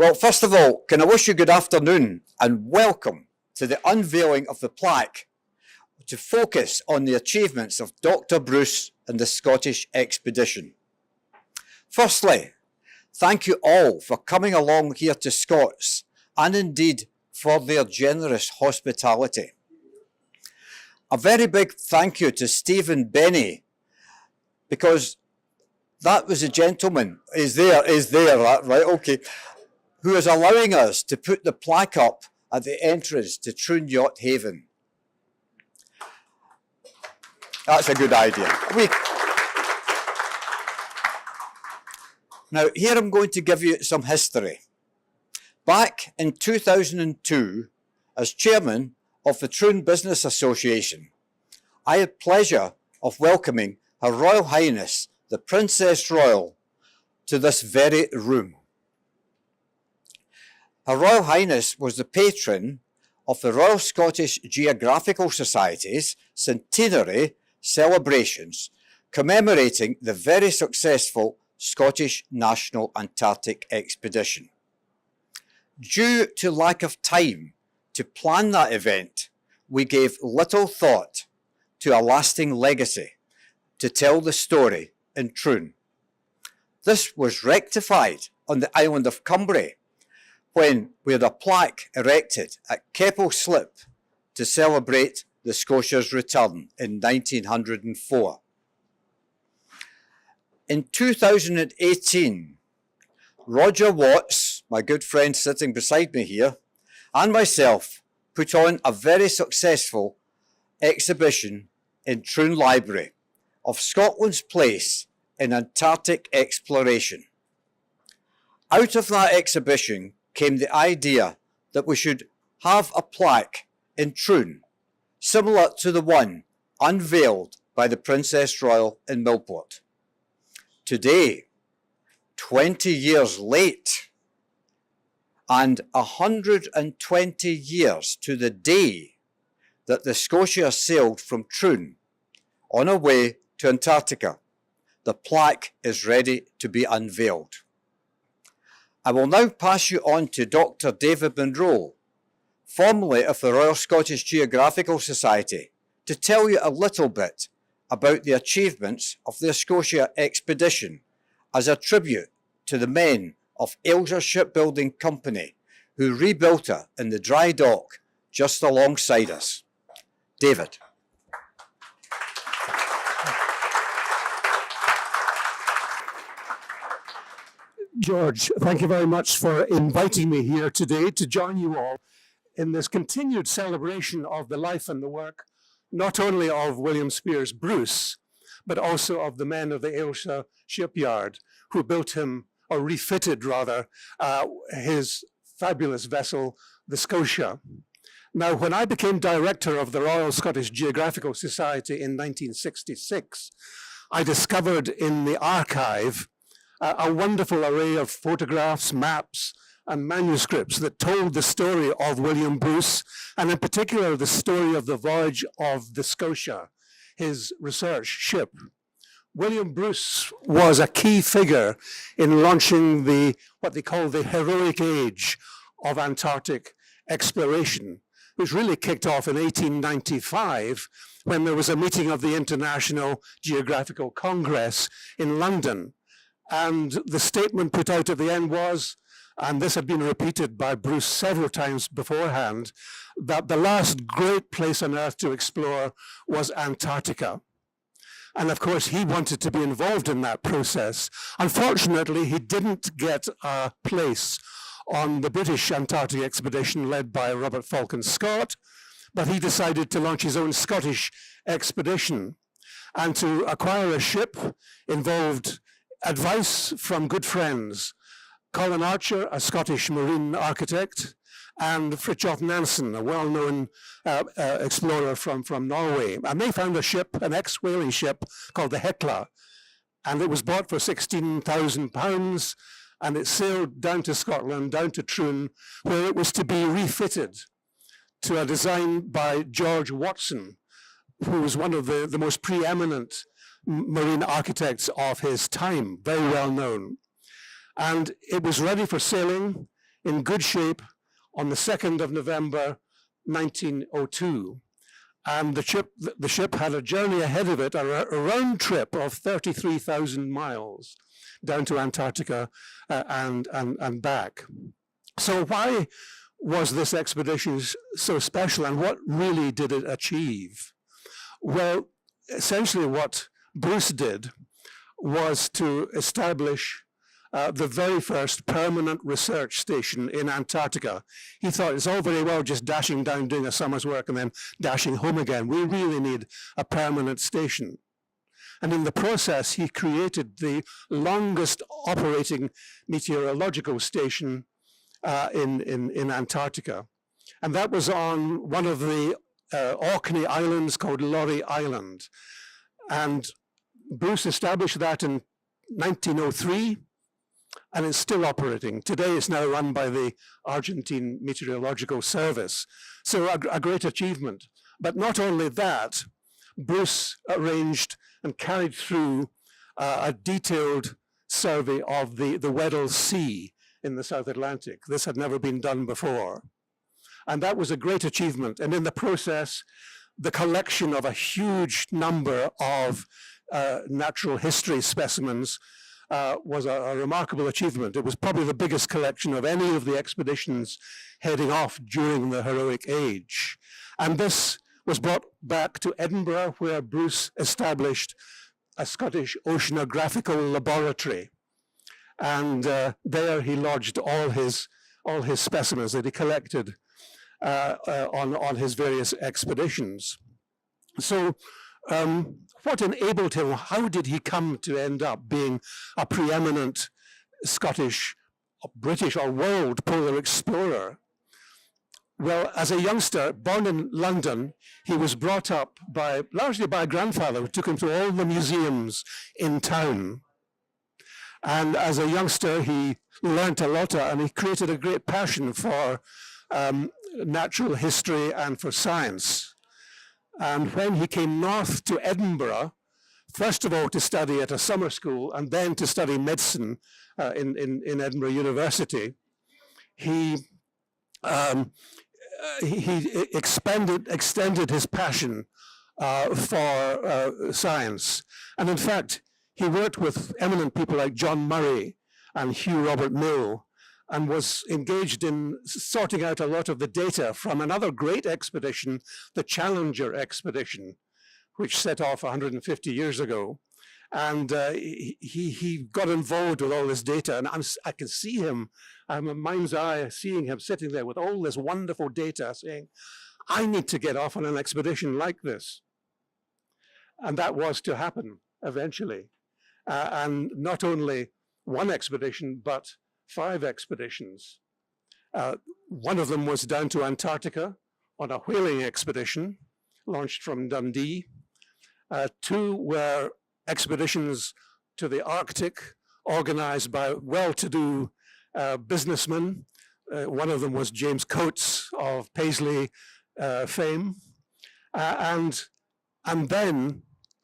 Well, first of all, can I wish you good afternoon and welcome to the unveiling of the plaque to focus on the achievements of Dr. Bruce and the Scottish expedition. Firstly, thank you all for coming along here to Scots and indeed for their generous hospitality. A very big thank you to Stephen Benny, because that was a gentleman, is there, right, okay, who is allowing us to put the plaque up at the entrance to Troon Yacht Haven. That's a good idea. Now, here I'm going to give you some history. Back in 2002, as chairman of the Troon Business Association, I had pleasure of welcoming Her Royal Highness, the Princess Royal, to this very room. Her Royal Highness was the patron of the Royal Scottish Geographical Society's centenary celebrations commemorating the very successful Scottish National Antarctic Expedition. Due to lack of time to plan that event, we gave little thought to a lasting legacy to tell the story in Troon. This was rectified on the island of Cumbria when we had a plaque erected at Keppel Slip to celebrate the Scotia's return in 1904. In 2018, Roger Watts, my good friend sitting beside me here, and myself put on a very successful exhibition in Troon Library of Scotland's place in Antarctic exploration. Out of that exhibition came the idea that we should have a plaque in Troon, similar to the one unveiled by the Princess Royal in Millport. Today, 20 years late, and 120 years to the day that the Scotia sailed from Troon on her way to Antarctica, the plaque is ready to be unveiled. I will now pass you on to Dr. David Munro, formerly of the Royal Scottish Geographical Society, to tell you a little bit about the achievements of the Scotia expedition as a tribute to the men of Ailsa Shipbuilding Company who rebuilt her in the dry dock just alongside us. David. George, thank you very much for inviting me here today to join you all in this continued celebration of the life and the work, not only of William Speirs Bruce, but also of the men of the Ailsa shipyard who built him, or refitted rather, his fabulous vessel, the Scotia. Now, when I became director of the Royal Scottish Geographical Society in 1966, I discovered in the archive a wonderful array of photographs, maps, and manuscripts that told the story of William Bruce, and in particular the story of the voyage of the Scotia, his research ship. William Bruce was a key figure in launching what they call the heroic age of Antarctic exploration, which really kicked off in 1895 when there was a meeting of the International Geographical Congress in London. And the statement put out at the end was, and this had been repeated by Bruce several times beforehand, that the last great place on Earth to explore was Antarctica. And of course, he wanted to be involved in that process. Unfortunately, he didn't get a place on the British Antarctic expedition led by Robert Falcon Scott, but he decided to launch his own Scottish expedition. And to acquire a ship involved advice from good friends, Colin Archer, a Scottish marine architect, and Fridtjof Nansen, a well-known explorer from Norway. And they found a ship, an ex-whaling ship called the Hecla, and it was bought for £16,000, and it sailed down to Scotland, down to Troon, where it was to be refitted to a design by George Watson, who was one of the most preeminent marine architects of his time, very well known. And it was ready for sailing in good shape on the 2nd of November, 1902. And the ship had a journey ahead of it, a round trip of 33,000 miles down to Antarctica and back. So why was this expedition so special, and what really did it achieve? Well, essentially what Bruce did was to establish the very first permanent research station in Antarctica. He thought it's all very well just dashing down, doing a summer's work, and then dashing home again. We really need a permanent station. And in the process, he created the longest operating meteorological station in Antarctica. And that was on one of the Orkney Islands called Laurie Island. And Bruce established that in 1903, and it's still operating. Today it's now run by the Argentine Meteorological Service. So a great achievement. But not only that, Bruce arranged and carried through a detailed survey of the Weddell Sea in the South Atlantic. This had never been done before. And that was a great achievement. And in the process, the collection of a huge number of natural history specimens was a remarkable achievement. It was probably the biggest collection of any of the expeditions heading off during the heroic age. And this was brought back to Edinburgh, where Bruce established a Scottish oceanographical laboratory. And there he lodged all his specimens that he collected on his various expeditions. So what enabled him? How did he come to end up being a preeminent Scottish, British, or world polar explorer? Well, as a youngster, born in London, he was brought up largely by a grandfather who took him to all the museums in town. And as a youngster, he learnt a lot, and he created a great passion for natural history and for science. And when he came north to Edinburgh, first of all to study at a summer school and then to study medicine in Edinburgh University, he extended his passion for science. And in fact, he worked with eminent people like John Murray and Hugh Robert Mill, and was engaged in sorting out a lot of the data from another great expedition, the Challenger expedition, which set off 150 years ago. And he got involved with all this data, and I can see him, I'm a mind's eye seeing him sitting there with all this wonderful data saying, I need to get off on an expedition like this. And that was to happen eventually. And not only one expedition, but 5 expeditions. One of them was down to Antarctica on a whaling expedition launched from Dundee. 2 were expeditions to the Arctic organized by well-to-do businessmen. One of them was James Coates of Paisley fame. And then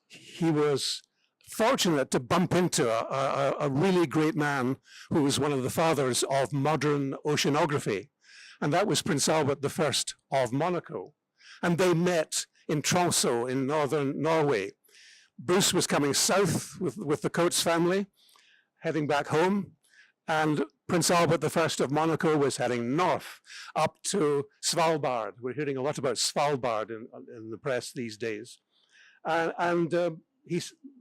he was fortunate to bump into a really great man who was one of the fathers of modern oceanography. And that was Prince Albert I of Monaco. And they met in Tromsø in northern Norway. Bruce was coming south with the Coates family, heading back home. And Prince Albert I of Monaco was heading north up to Svalbard. We're hearing a lot about Svalbard in the press these days.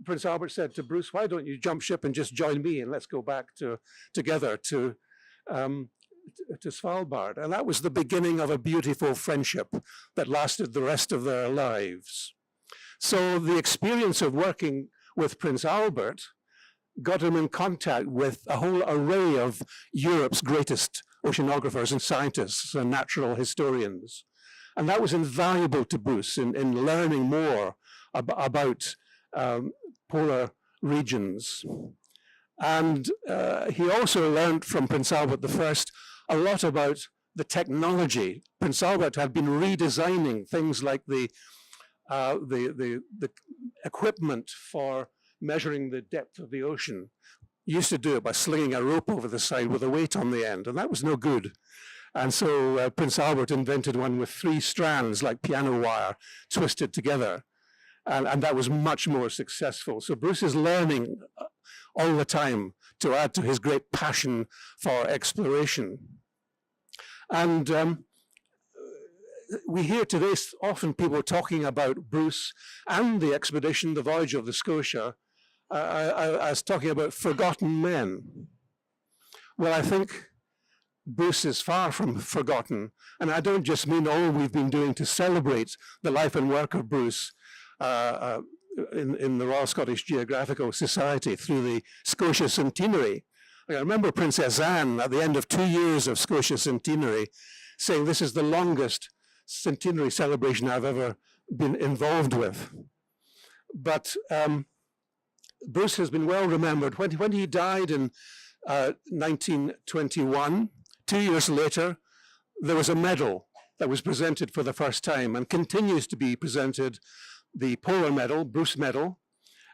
Prince Albert said to Bruce, why don't you jump ship and just join me and let's go back together to Svalbard. And that was the beginning of a beautiful friendship that lasted the rest of their lives. So the experience of working with Prince Albert got him in contact with a whole array of Europe's greatest oceanographers and scientists and natural historians. And that was invaluable to Bruce in learning more about polar regions. And he also learned from Prince Albert I a lot about the technology. Prince Albert had been redesigning things like the equipment for measuring the depth of the ocean. used to do it by slinging a rope over the side with a weight on the end, and that was no good. And so Prince Albert invented one with 3 strands, like piano wire, twisted together. And that was much more successful. So Bruce is learning all the time to add to his great passion for exploration. And we hear today often people talking about Bruce and the expedition, the Voyage of the Scotia, as talking about forgotten men. Well, I think Bruce is far from forgotten. And I don't just mean all we've been doing to celebrate the life and work of Bruce in the Royal Scottish Geographical Society through the Scotia Centenary. I remember Princess Anne at the end of 2 years of Scotia Centenary saying this is the longest centenary celebration I've ever been involved with. But Bruce has been well remembered. When he died in 1921, 2 years later, there was a medal that was presented for the first time and continues to be presented, the Polar Medal, Bruce Medal.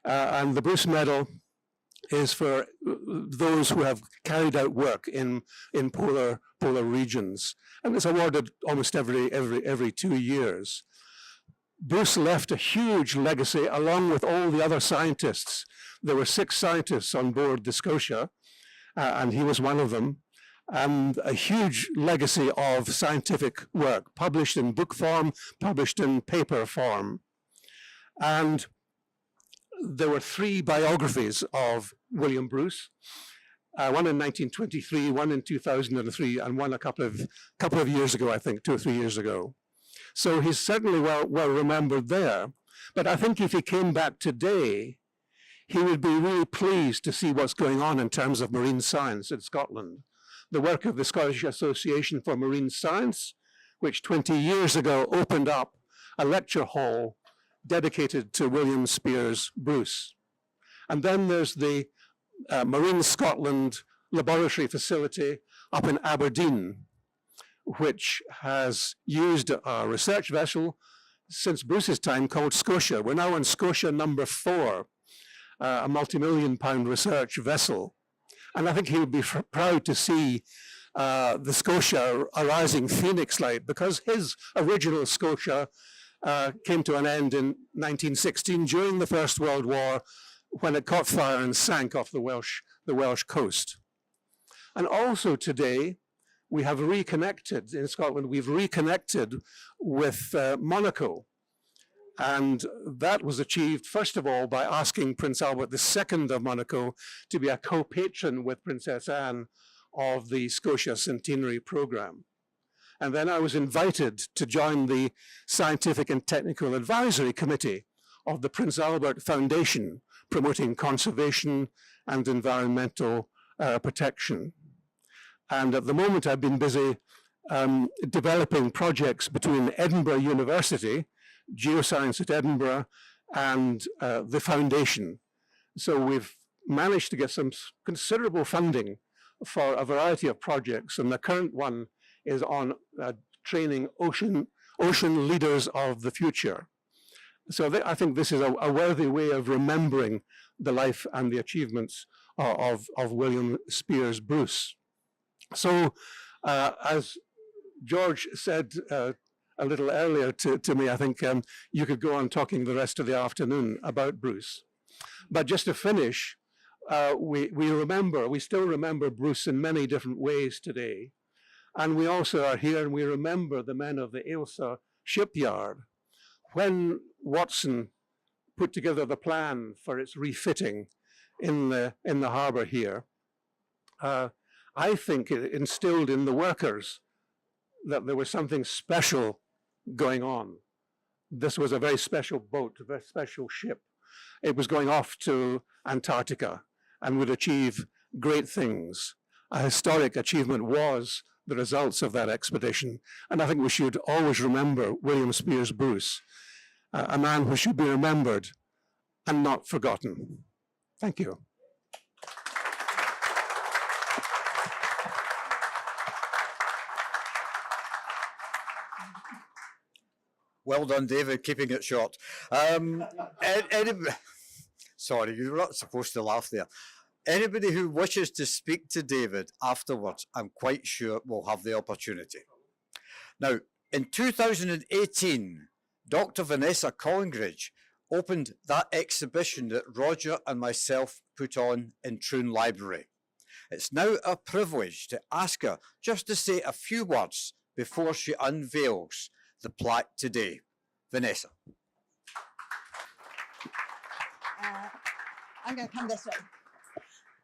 And the Bruce Medal is for those who have carried out work in polar regions. And it's awarded almost every 2 years. Bruce left a huge legacy along with all the other scientists. There were 6 scientists on board the Scotia, and he was one of them. And a huge legacy of scientific work, published in book form, published in paper form. And there were 3 biographies of William Bruce, one in 1923, one in 2003, and one a couple of years ago, I think, 2 or 3 years ago. So he's certainly well remembered there. But I think if he came back today, he would be really pleased to see what's going on in terms of marine science in Scotland. The work of the Scottish Association for Marine Science, which 20 years ago opened up a lecture hall dedicated to William Spears Bruce. And then there's the Marine Scotland Laboratory Facility up in Aberdeen, which has used a research vessel since Bruce's time called Scotia. We're now on Scotia number 4, a multi-million-pound research vessel. And I think he would be proud to see the Scotia a rising phoenix-like, because his original Scotia came to an end in 1916 during the First World War, when it caught fire and sank off the Welsh coast. And also today, we have reconnected in Scotland. We've reconnected with Monaco. And that was achieved, first of all, by asking Prince Albert II of Monaco to be a co-patron with Princess Anne of the Scotia Centenary Program. And then I was invited to join the Scientific and Technical Advisory Committee of the Prince Albert Foundation, promoting conservation and environmental protection. And at the moment, I've been busy developing projects between Edinburgh University, Geoscience at Edinburgh, and the foundation. So we've managed to get some considerable funding for a variety of projects, and the current one is on training ocean leaders of the future. So I think this is a worthy way of remembering the life and the achievements of William Spears Bruce. So as George said a little earlier to me, I think you could go on talking the rest of the afternoon about Bruce. But just to finish, we still remember Bruce in many different ways today. And we also are here and we remember the men of the Ailsa shipyard. When Watson put together the plan for its refitting in the harbour here, I think it instilled in the workers that there was something special going on. This was a very special boat, a very special ship. It was going off to Antarctica and would achieve great things. A historic achievement was the results of that expedition. And I think we should always remember William Spears Bruce, a man who should be remembered and not forgotten. Thank you. Well done, David, keeping it short. Sorry, you're not supposed to laugh there. Anybody who wishes to speak to David afterwards, I'm quite sure will have the opportunity. Now, in 2018, Dr. Vanessa Collingridge opened that exhibition that Roger and myself put on in Troon Library. It's now a privilege to ask her just to say a few words before she unveils the plaque today. Vanessa. I'm going to come this way.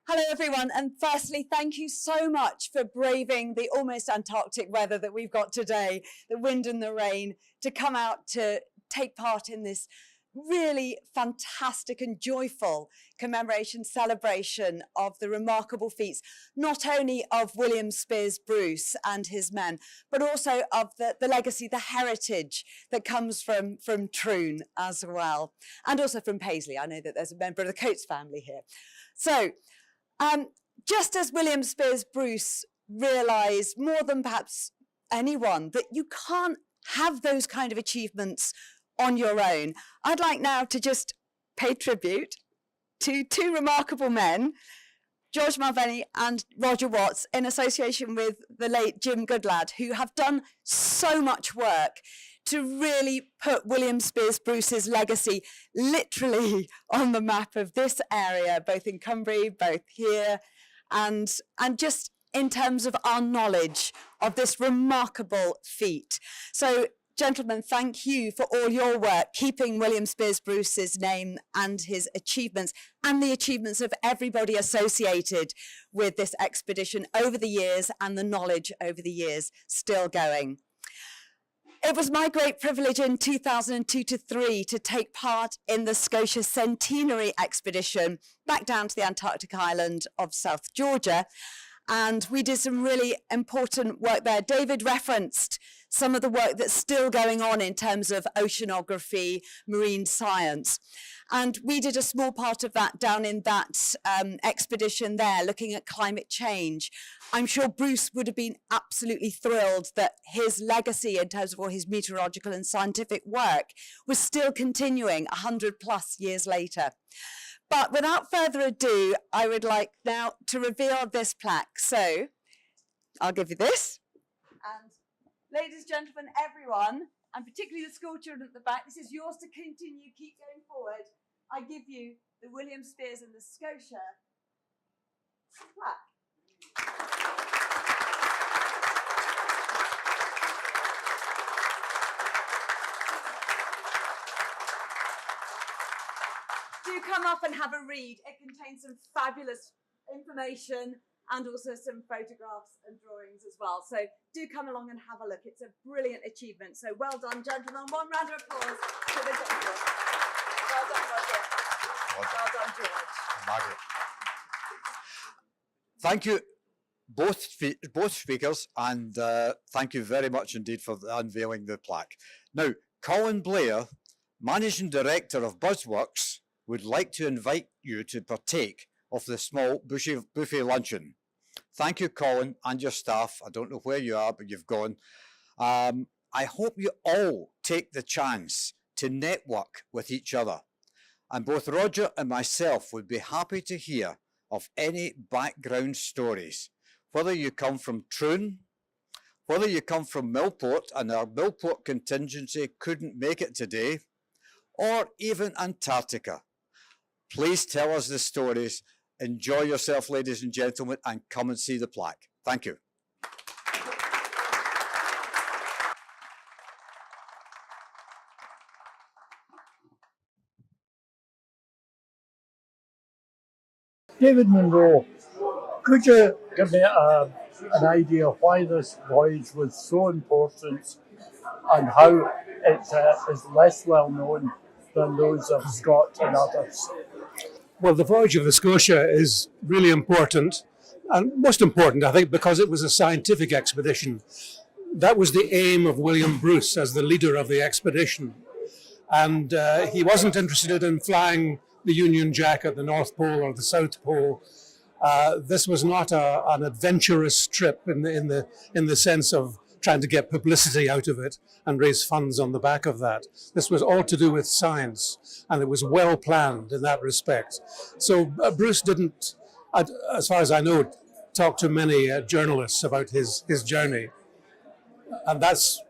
Hello everyone, and firstly thank you so much for braving the almost Antarctic weather that we've got today, the wind and the rain, to come out to take part in this really fantastic and joyful commemoration celebration of the remarkable feats, not only of William Speirs Bruce and his men, but also of the legacy, the heritage that comes from Troon as well, and also from Paisley. I know that there's a member of the Coates family here. So, just as William Speirs Bruce realised more than perhaps anyone that you can't have those kind of achievements on your own, I'd like now to just pay tribute to two remarkable men, George Mulvaney and Roger Watts, in association with the late Jim Goodlad, who have done so much work to really put William Speirs Bruce's legacy literally on the map of this area, both in Cumbria, both here, and just in terms of our knowledge of this remarkable feat. So, gentlemen, thank you for all your work, keeping William Speirs Bruce's name and his achievements and the achievements of everybody associated with this expedition over the years and the knowledge over the years still going. It was my great privilege in 2002 to 3 to take part in the Scotia Centenary expedition back down to the Antarctic island of South Georgia. And we did some really important work there. David referenced some of the work that's still going on in terms of oceanography, marine science. And we did a small part of that down in that expedition there, looking at climate change. I'm sure Bruce would have been absolutely thrilled that his legacy in terms of all his meteorological and scientific work was still continuing 100 plus years later. But without further ado, I would like now to reveal this plaque. So I'll give you this. And ladies, gentlemen, everyone, and particularly the school children at the back, this is yours to continue, keep going forward. I give you the William Speirs and the Scotia plaque. Do come up and have a read. It contains some fabulous information and also some photographs and drawings as well. So do come along and have a look. It's a brilliant achievement. So well done, gentlemen. One round of applause to the gentlemen. Well done, Roger. Well done, George. Margaret. Thank you, both speakers, and thank you very much indeed for unveiling the plaque. Now, Colin Blair, Managing Director of Buzzworks, would like to invite you to partake of the small buffet luncheon. Thank you, Colin, and your staff. I don't know where you are, but you've gone. I hope you all take the chance to network with each other. And both Roger and myself would be happy to hear of any background stories, whether you come from Troon, whether you come from Millport and our Millport contingency couldn't make it today, or even Antarctica. Please tell us the stories. Enjoy yourself, ladies and gentlemen, and come and see the plaque. Thank you. David Munro, could you give me an idea of why this voyage was so important and how it is less well known than those of Scott and others? Well, the voyage of the Scotia is really important, and most important, I think, because it was a scientific expedition. That was the aim of William Bruce as the leader of the expedition. And he wasn't interested in flying the Union Jack at the North Pole or the South Pole. This was not an adventurous trip in the sense of trying to get publicity out of it and raise funds on the back of that. This was all to do with science, and it was well planned in that respect. So Bruce didn't as far as I know, talked to many journalists about his journey. And that's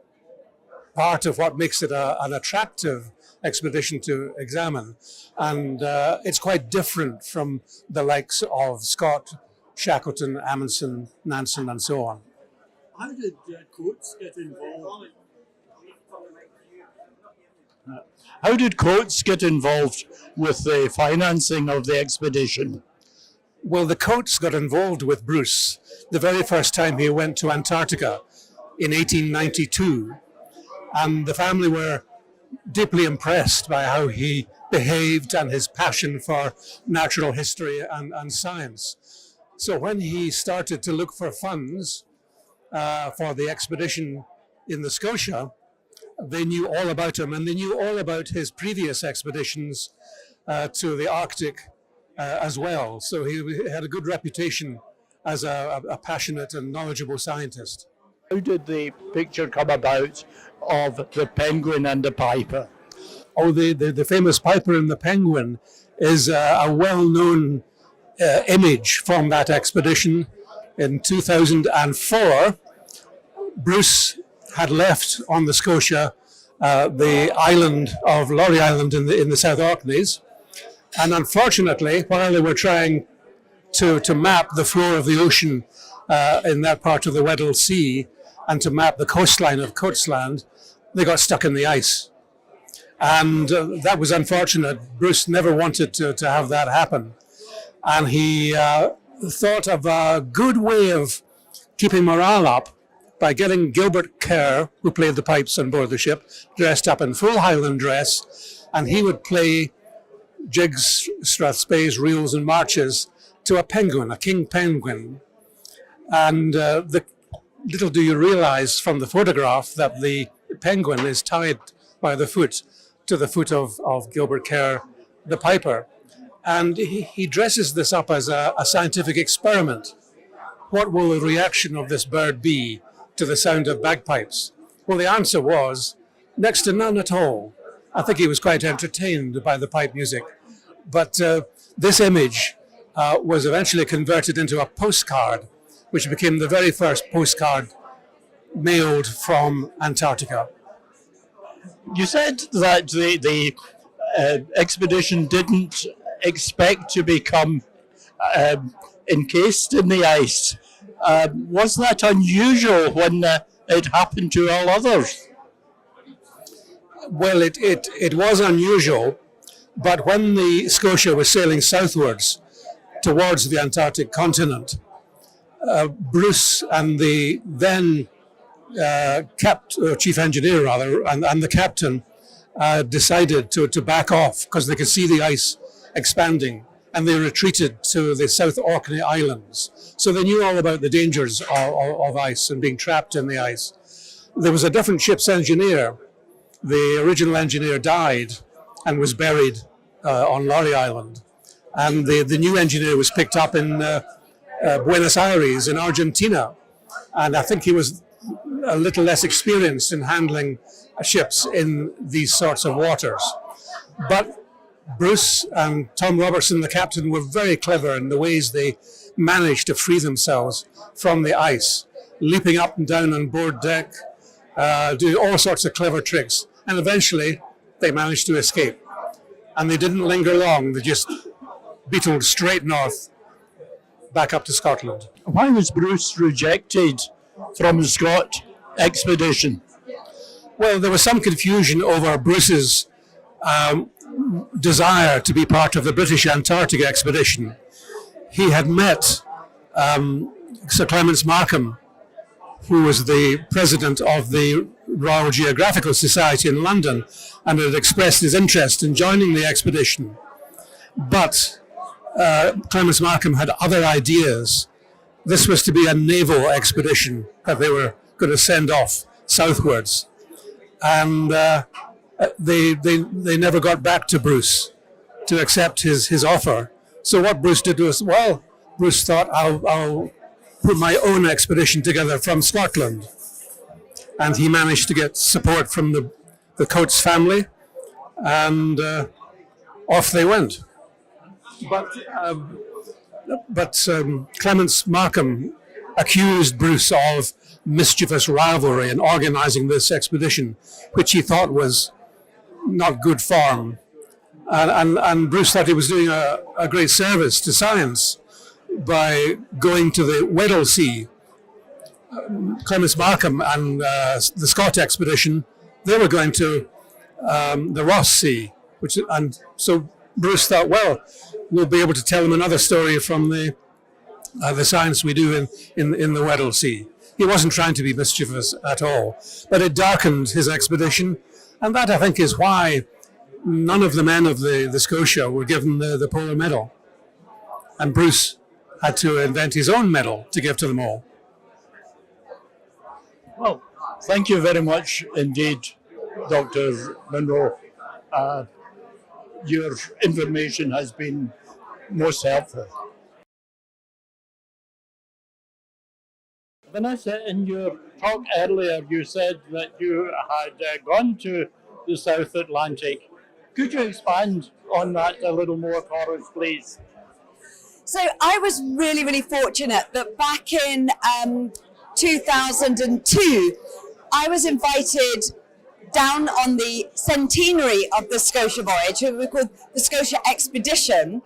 part of what makes it an attractive expedition to examine. And it's quite different from the likes of Scott, Shackleton, Amundsen, Nansen, and so on. How did Coates get involved? How did Coates get involved with the financing of the expedition? Well, the Coates got involved with Bruce the very first time he went to Antarctica in 1892. And the family were deeply impressed by how he behaved and his passion for natural history and science. So when he started to look for funds for the expedition in the Scotia, they knew all about him, and they knew all about his previous expeditions to the Arctic as well. So he had a good reputation as a passionate and knowledgeable scientist. How did the picture come about of the penguin and the piper? Oh, the famous piper and the penguin is a well-known image from that expedition. In 2004, Bruce had left on the Scotia the island of Laurie Island in the South Orkneys, and unfortunately, while they were trying to map the floor of the ocean in that part of the Weddell Sea and to map the coastline of Coatsland, they got stuck in the ice. And that was unfortunate. Bruce never wanted to have that happen. And he thought of a good way of keeping morale up by getting Gilbert Kerr, who played the pipes on board the ship, dressed up in full Highland dress, and he would play jigs, strathspeys, reels and marches to a penguin, a king penguin. And little do you realize from the photograph that the penguin is tied by the foot to the foot of Gilbert Kerr, the piper. And he dresses this up as a scientific experiment. What will the reaction of this bird be to the sound of bagpipes? Well, the answer was next to none at all. I think he was quite entertained by the pipe music. But this image was eventually converted into a postcard, which became the very first postcard mailed from Antarctica. You said that the expedition didn't expect to become encased in the ice. Was that unusual when it happened to all others? Well, it was unusual, but when the Scotia was sailing southwards towards the Antarctic continent, Bruce and the then chief engineer and the captain decided to back off because they could see the ice expanding, and they retreated to the South Orkney Islands. So they knew all about the dangers of ice and being trapped in the ice. There was a different ship's engineer. The original engineer died and was buried on Laurie Island, and the new engineer was picked up in Buenos Aires in Argentina, and I think he was a little less experienced in handling ships in these sorts of waters. But Bruce and Tom Robertson, the captain, were very clever in the ways they managed to free themselves from the ice, leaping up and down on board deck, doing all sorts of clever tricks. And eventually they managed to escape. And they didn't linger long. They just beetled straight north, back up to Scotland. Why was Bruce rejected from the Scott expedition? Well, there was some confusion over Bruce's desire to be part of the British Antarctic expedition. He had met Sir Clements Markham, who was the president of the Royal Geographical Society in London, and had expressed his interest in joining the expedition. But Clements Markham had other ideas. This was to be a naval expedition that they were going to send off southwards. And they never got back to Bruce to accept his offer. So what Bruce did was, well, Bruce thought, I'll put my own expedition together from Scotland. And he managed to get support from the Coates family, and off they went. But But Clements Markham accused Bruce of mischievous rivalry in organising this expedition, which he thought was not good form. And Bruce thought he was doing a great service to science by going to the Weddell Sea. Clements Markham and the Scott expedition, they were going to the Ross Sea, and so Bruce thought, well, we'll be able to tell him another story from the science we do in the Weddell Sea. He wasn't trying to be mischievous at all, but it darkened his expedition, and that I think is why none of the men of the Scotia were given the polar medal, and Bruce had to invent his own medal to give to them all. Well, thank you very much indeed, Dr. Munro. Your information has been most helpful. Vanessa, in your talk earlier, you said that you had gone to the South Atlantic. Could you expand on that a little more for us, please? So I was really, really fortunate that back in 2002, I was invited down on the centenary of the Scotia Voyage, which was called the Scotia Expedition,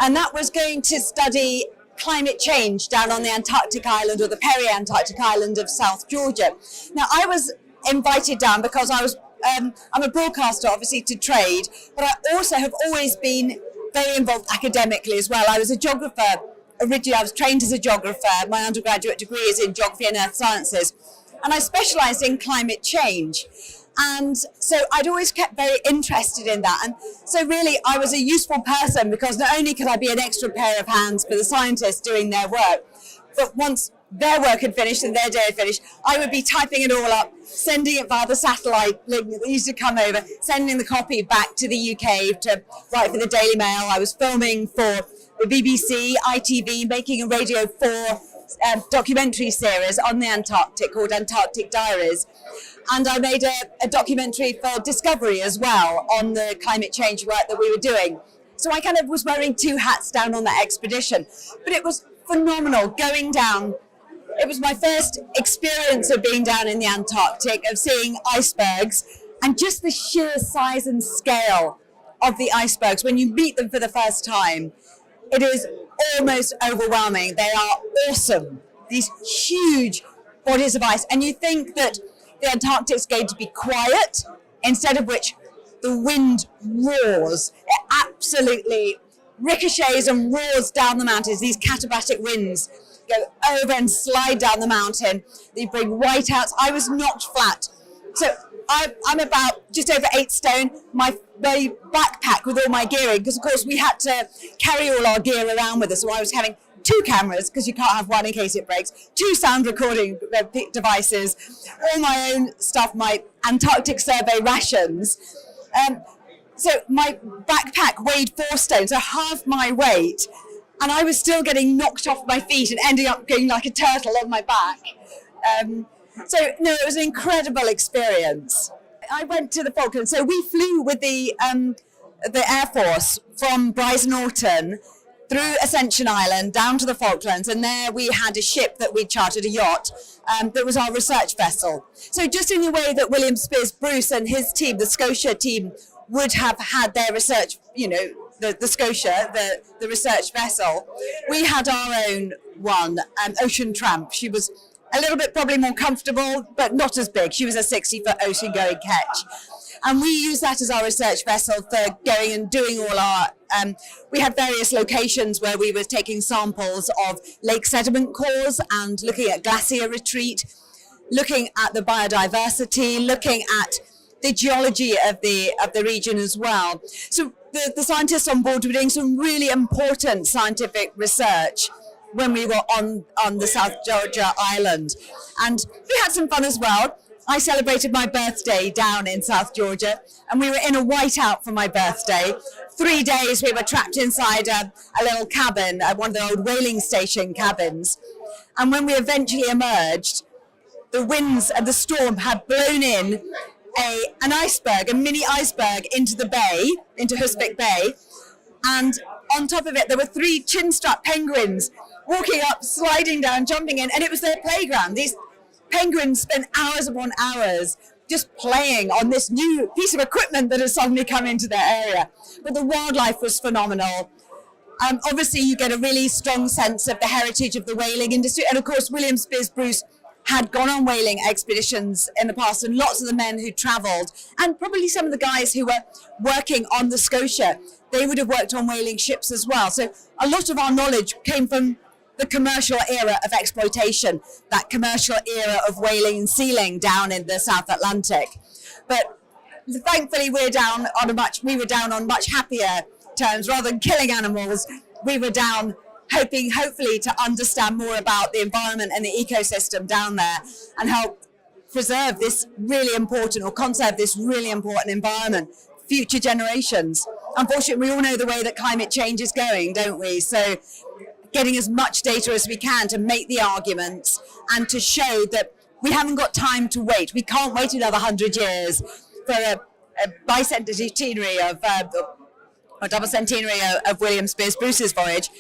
and that was going to study climate change down on the Antarctic island, or the peri-Antarctic island of South Georgia. Now, I was invited down because I was I'm a broadcaster, obviously, to trade, but I also have always been very involved academically as well. I was a geographer. Originally, I was trained as a geographer. My undergraduate degree is in geography and earth sciences, and I specialised in climate change. And so I'd always kept very interested in that. And so really I was a useful person, because not only could I be an extra pair of hands for the scientists doing their work, but once their work had finished and their day had finished, I would be typing it all up, sending it via the satellite link that used to come over, sending the copy back to the UK to write for the Daily Mail. I was filming for the BBC, ITV, making a Radio 4 documentary series on the Antarctic called Antarctic Diaries. And I made a documentary for Discovery as well on the climate change work that we were doing. So I kind of was wearing two hats down on that expedition. But it was phenomenal going down. It was my first experience of being down in the Antarctic, of seeing icebergs, and just the sheer size and scale of the icebergs. When you meet them for the first time, it is almost overwhelming. They are awesome, these huge bodies of ice. And you think that the Antarctic is going to be quiet, instead of which the wind roars. It absolutely ricochets and roars down the mountains. These katabatic winds go over and slide down the mountain. They bring whiteouts. I was knocked flat. So I'm about just over 8 stone. My backpack with all my gearing, because of course we had to carry all our gear around with us. So I was having 2 cameras, because you can't have one in case it breaks, 2 sound recording devices, all my own stuff, my Antarctic survey rations. So my backpack weighed 4 stone, so half my weight, and I was still getting knocked off my feet and ending up going like a turtle on my back. So no, it was an incredible experience. I went to the Falklands, so we flew with the Air Force from Brize Norton through Ascension Island down to the Falklands, and there we had a ship that we chartered, a yacht, that was our research vessel. So just in the way that William Spears Bruce and his team, the Scotia team, would have had their research, you know, the Scotia, the research vessel, we had our own one, Ocean Tramp. She was a little bit probably more comfortable, but not as big. She was a 60-foot ocean-going ketch. And we used that as our research vessel for going and doing all our, we had various locations where we were taking samples of lake sediment cores and looking at glacier retreat, looking at the biodiversity, looking at the geology of the region as well. So the scientists on board were doing some really important scientific research when we were on the South Georgia island. And we had some fun as well. I celebrated my birthday down in South Georgia, and we were in a whiteout for my birthday. 3 days we were trapped inside a little cabin, one of the old whaling station cabins. And when we eventually emerged, the winds and the storm had blown in an iceberg, a mini iceberg, into the bay, into Husvik Bay. And on top of it, there were 3 chin-strap penguins walking up, sliding down, jumping in, and it was their playground. These penguins spent hours upon hours just playing on this new piece of equipment that has suddenly come into their area. But the wildlife was phenomenal. Obviously, you get a really strong sense of the heritage of the whaling industry. And of course, William Spears Bruce had gone on whaling expeditions in the past, and lots of the men who travelled, and probably some of the guys who were working on the Scotia, they would have worked on whaling ships as well. So a lot of our knowledge came from the commercial era of exploitation, that commercial era of whaling and sealing down in the South Atlantic. But thankfully, we were down on much happier terms. Rather than killing animals, we were down hopefully to understand more about the environment and the ecosystem down there and help preserve this really important, or conserve this really important environment for future generations. Unfortunately, we all know the way that climate change is going, don't we? So getting as much data as we can to make the arguments and to show that we haven't got time to wait. We can't wait another 100 years for a bicentenary of, or double centenary of William Spears Bruce's voyage.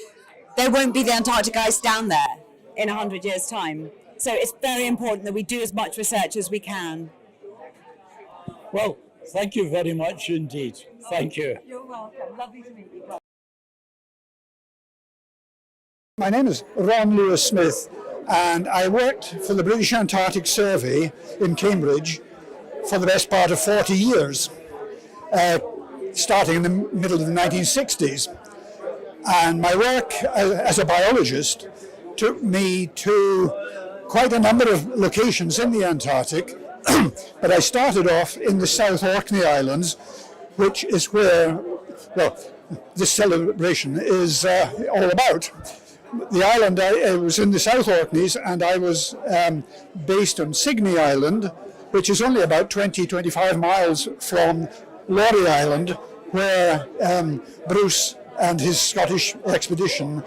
There won't be the Antarctic ice down there in 100 years' time. So it's very important that we do as much research as we can. Well, thank you very much indeed. Thank you. You're welcome. Lovely to meet you. My name is Ron Lewis Smith, and I worked for the British Antarctic Survey in Cambridge for the best part of 40 years, starting in the middle of the 1960s. And my work as a biologist took me to quite a number of locations in the Antarctic, but I started off in the South Orkney Islands, which is where, well, this celebration is all about. The island, I was in the South Orkneys, and I was based on Sydney Island, which is only about 20-25 miles from Laurie Island, where Bruce and his Scottish expedition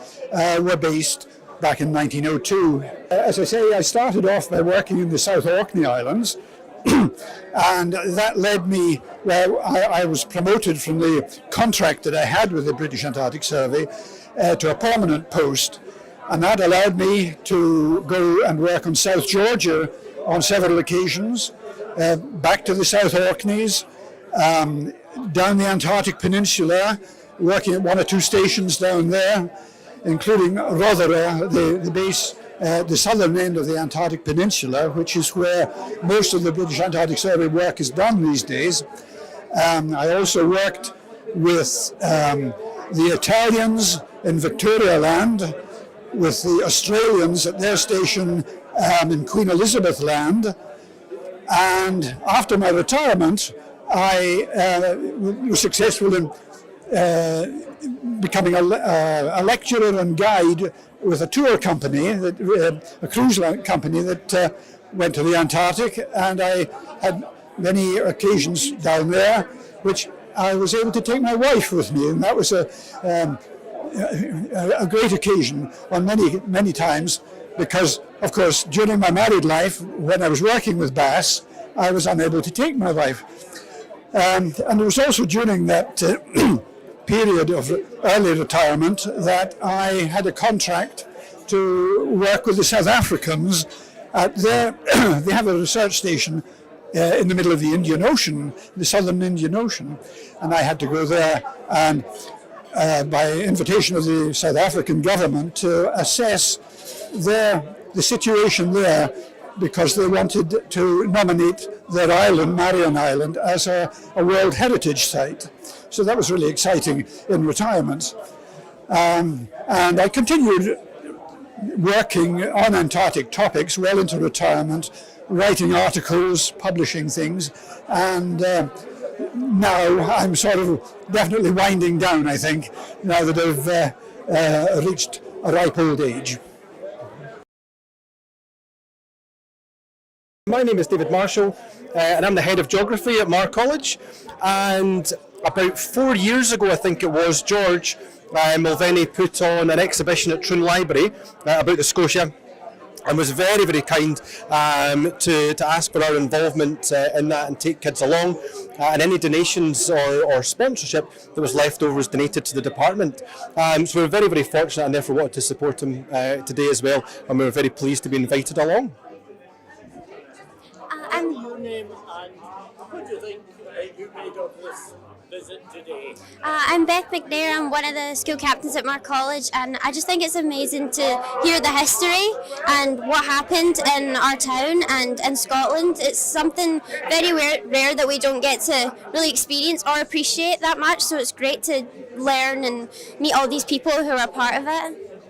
were based back in 1902. As I say, I started off by working in the South Orkney Islands, and that led me, where I was promoted from the contract that I had with the British Antarctic Survey to a permanent post, and that allowed me to go and work on South Georgia on several occasions, back to the South Orkneys, down the Antarctic Peninsula, working at 1 or 2 stations down there, including Rothera, the base, the southern end of the Antarctic Peninsula, which is where most of the British Antarctic Survey work is done these days. I also worked with the Italians in Victoria Land, with the Australians at their station in Queen Elizabeth Land, and after my retirement I was successful in becoming a lecturer and guide with a tour company, a cruise company that went to the Antarctic, and I had many occasions down there which I was able to take my wife with me, and that was a great occasion on many times, because of course during my married life, when I was working with Bass, I was unable to take my wife, and it was also during that period of early retirement that I had a contract to work with the South Africans at their they have a research station in the middle of the Indian Ocean, the southern Indian Ocean, and I had to go there and by invitation of the South African government to assess the situation there, because they wanted to nominate their island, Marion Island, as a World Heritage Site. So that was really exciting in retirement. And I continued working on Antarctic topics well into retirement, writing articles, publishing things, and now I'm sort of definitely winding down, I think, now that I've reached a ripe old age. My name is David Marshall, and I'm the head of geography at Mar College. And about 4 years ago, I think it was, George Mulvaney put on an exhibition at Troon Library about the Scotia. and was very, very kind to ask for our involvement in that and take kids along. And any donations or sponsorship that was left over was donated to the department. So we're very, very fortunate and therefore wanted to support him today as well. And we're very pleased to be invited along. Your name and what do you think you made of this visit today? I'm Beth McNair. I'm one of the school captains at Mar College, and I just think it's amazing to hear the history and what happened in our town and in Scotland. It's something very rare that we don't get to really experience or appreciate that much, so it's great to learn and meet all these people who are a part of it.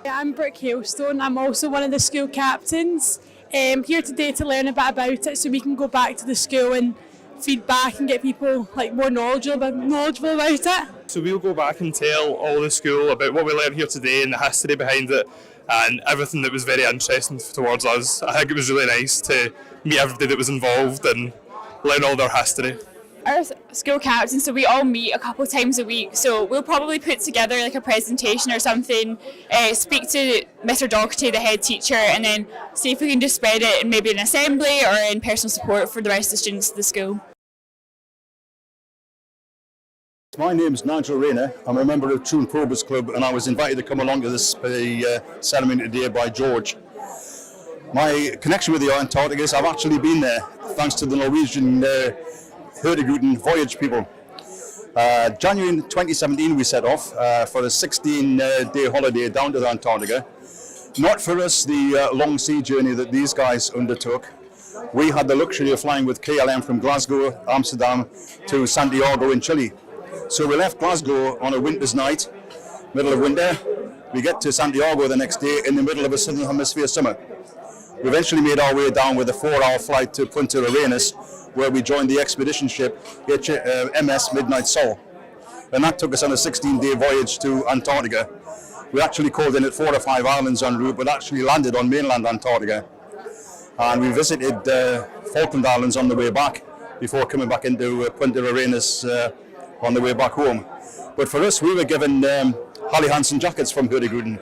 I'm Brooke Hailstone. I'm also one of the school captains. Here today to learn a bit about it so we can go back to the school and feedback and get people more knowledgeable about it. So we'll go back and tell all the school about what we learned here today and the history behind it and everything that was very interesting towards us. I think it was really nice to meet everybody that was involved and learn all their history. Our school captains, so we all meet a couple of times a week, so we'll probably put together like a presentation or something, speak to Mr. Doherty, the head teacher, and then see if we can just spread it in maybe an assembly or in personal support for the rest of the students of the school. My name's Nigel Rayner. I'm a member of Troon Probers Club and I was invited to come along to this ceremony today by George. My connection with the Antarctic is I've actually been there thanks to the Norwegian Voyage people. January 2017 we set off for a 16-day holiday down to the Antarctica. Not for us the long sea journey that these guys undertook. We had the luxury of flying with KLM from Glasgow, Amsterdam to Santiago in Chile. So we left Glasgow on a winter's night, middle of winter. We get to Santiago the next day in the middle of a Southern Hemisphere summer. We eventually made our way down with a 4-hour flight to Punta Arenas, where we joined the expedition ship MS Midnight Sol. And that took us on a 16-day voyage to Antarctica. We actually called in at 4 or 5 islands en route, but actually landed on mainland Antarctica. And we visited Falkland Islands on the way back, before coming back into Punta Arenas on the way back home. But for us, we were given Harley Hansen jackets from Hurtigruten.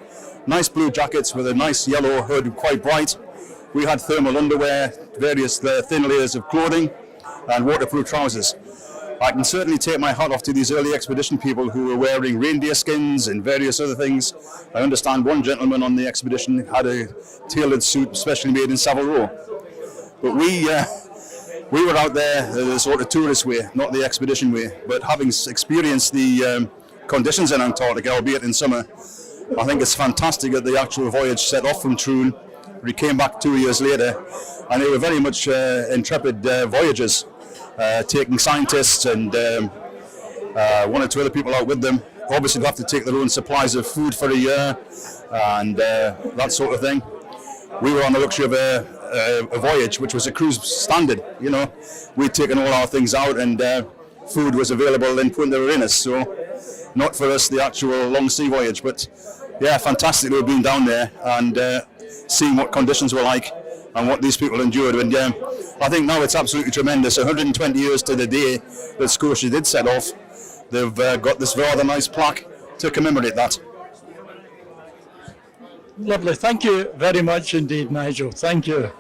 Nice blue jackets with a nice yellow hood, quite bright. We had thermal underwear, various thin layers of clothing, and waterproof trousers. I can certainly take my hat off to these early expedition people who were wearing reindeer skins and various other things. I understand one gentleman on the expedition had a tailored suit specially made in Savile Row. But we were out there the sort of tourist way, not the expedition way. But having experienced the conditions in Antarctica, albeit in summer, I think it's fantastic that the actual voyage set off from Troon. We came back 2 years later, and they were very much intrepid voyagers, taking scientists and 1 or 2 other people out with them. Obviously, they have to take their own supplies of food for a year and that sort of thing. We were on the luxury of a voyage, which was a cruise standard. You know, we'd taken all our things out, and food was available in Punta Arenas. So, not for us the actual long sea voyage, but yeah, fantastic to have been down there and seeing what conditions were like and what these people endured. And I think now it's absolutely tremendous. 120 years to the day that Scotia did set off, they've got this rather nice plaque to commemorate that. Lovely. Thank you very much indeed, Nigel. Thank you.